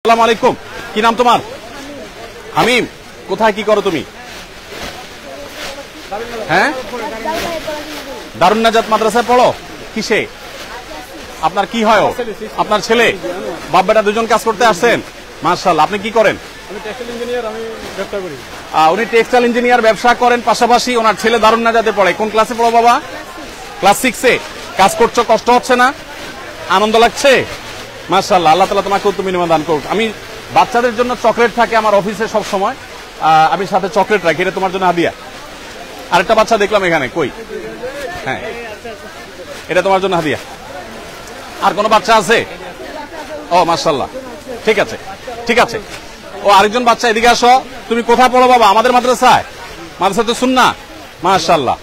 আসসালামু আলাইকুম। কি নাম তোমার? হামিম। কোথায় কি করো তুমি? হ্যাঁ, দারুন নাজাত মাদ্রাসায় পড়ো। কিসে? আপনার কি হয়? আপনার ছেলে? বাপ বেটা দুজন কাজ করতে আসছেন? মাশাআল্লাহ। আপনি কি করেন? উনি টেক্সটাইল ইঞ্জিনিয়ার ব্যবসা করেন, পাশাপাশি ওনার ছেলে দারুন নাজাতে পড়ে। কোন ক্লাসে পড়ো বাবা? ক্লাস 6-এ। কাজ করছো, কষ্ট হচ্ছে না? আনন্দ লাগছে? মাশাআল্লাহ। আল্লাহ তাআলা তোমাকে উত্তম বিনিময় দান করুক। আমি বাচ্চাদের জন্য চকলেট থাকে আমার অফিসে সব সময়, আমি সাথে চকলেট রাখি, এটা তোমার জন্য হাদিয়া। আরেকটা বাচ্চা দেখলাম এখানে, কই? হ্যাঁ, এটা তোমার জন্য হাদিয়া। আর কোন বাচ্চা আছে? ও মাশাআল্লাহ, ঠিক আছে ঠিক আছে। ও আরেকজন বাচ্চা, এদিকে আসো। তুমি কোথায় পড়ো বাবা? আমাদের মাদ্রাসায়? মাদ্রাসাতে সুন্নাহ। মাশাআল্লাহ,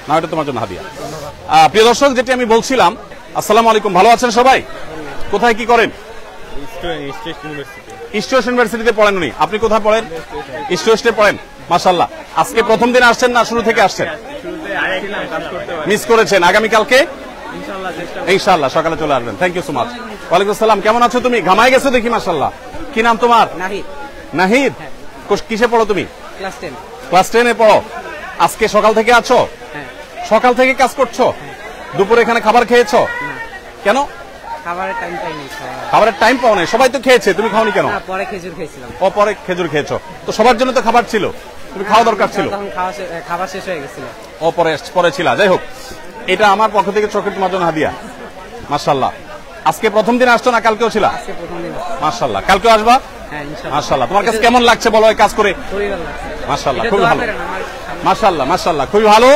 না এটা তোমার জন্য হাদিয়া। প্রিয় দর্শক, যেটি আমি বলছিলাম, আসসালামু আলাইকুম, ভালো আছেন সবাই? কোথায় কি করেন? ইস্ট ওয়েস্ট ইউনিভার্সিটিতে পড়েন উনি। আপনি কোথায় পড়েন? ইস্ট ওয়েস্টে পড়েন। মাশাআল্লাহ। আজকে প্রথম দিন আসছেন না শুরু থেকে আসছেন? মিস করেছেন। আগামীকালকে ইনশাআল্লাহ সকালে চলে আসবেন। Thank you so much. ওয়ালাইকুম আসসালাম। কেমন আছো তুমি? ঘামায় গেছো দেখি মাশাআল্লাহ। কি নাম তোমার? নাহিদ। নাহিদ, কিসে পড়ো তুমি? ক্লাস 10। ক্লাস 10-এ পড়ো। আজকে সকাল থেকে আছো? সকাল থেকে কাজ করছো? দুপুরে এখানে খাবার খেয়েছো? কেন? খাবারের টাইম পাইনি। খাবারের টাইম পাও নাই? সবাই তো খেয়েছে, তুমি খাওনি কেন? পরে খেজুর খেয়েছিলাম। ও, পরে খেজুর খেয়েছো। তো সবার জন্য তো খাবার ছিল, তুমি খাওয়া দরকার ছিল। তখন খাবার শেষ হয়ে গেছিল। ও, পরে ছিল। যাই হোক, এটা আমার পক্ষ থেকে চকলেট তোমার জন্য হাদিয়া। মাশাআল্লাহ। আজকে প্রথম দিন আসছো না কালকেও ছিল? আজকে প্রথম দিন। মাশাআল্লাহ। কালকেও আসবা? হ্যাঁ ইনশাআল্লাহ। মাশাআল্লাহ। তোমার কাছে কেমন লাগছে বলো এই কাজ করে? খুবই ভালো লাগছে। মাশাআল্লাহ, খুবই ভালো। মাশাআল্লাহ মাশাআল্লাহ, খুবই ভালো।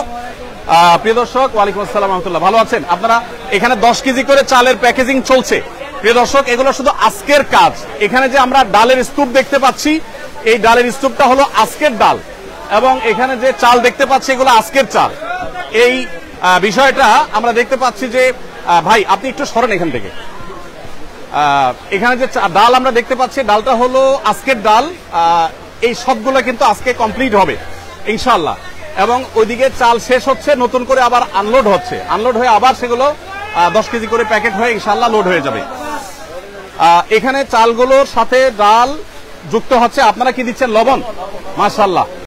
প্রিয় দর্শক, ওয়ালাইকুম আসসালাম রাহমাতুল্লাহ। ভালো আছেন আপনারা? এখানে 10 কেজি করে চালের প্যাকেজিং চলছে। প্রিয় দর্শক, এগুলো শুধু আজকের কাজ। এখানে যে আমরা ডালের স্তূপ দেখতে পাচ্ছি, এই ডালের স্তূপটা হলো আজকের ডাল, এবং এখানে যে চাল দেখতে পাচ্ছি এগুলো আজকের চাল। এই বিষয়টা আমরা দেখতে পাচ্ছি যে, ভাই আপনি একটু সরেন এখান থেকে। এখানে যে ডাল আমরা দেখতে পাচ্ছি, ডালটা হলো আজকের ডাল। এই সবগুলো কিন্তু আজকে কমপ্লিট হবে ইনশাআল্লাহ, এবং ওইদিকে চাল শেষ হচ্ছে, নতুন করে আবার আনলোড হচ্ছে। আনলোড হয়ে আবার সেগুলো 10 কেজি করে প্যাকেট হয়ে ইনশাআল্লাহ লোড হয়ে যাবে। এখানে চালগুলোর সাথে ডাল যুক্ত হচ্ছে। আপনারা কি দিচ্ছেন? লবণ। মাশাআল্লাহ।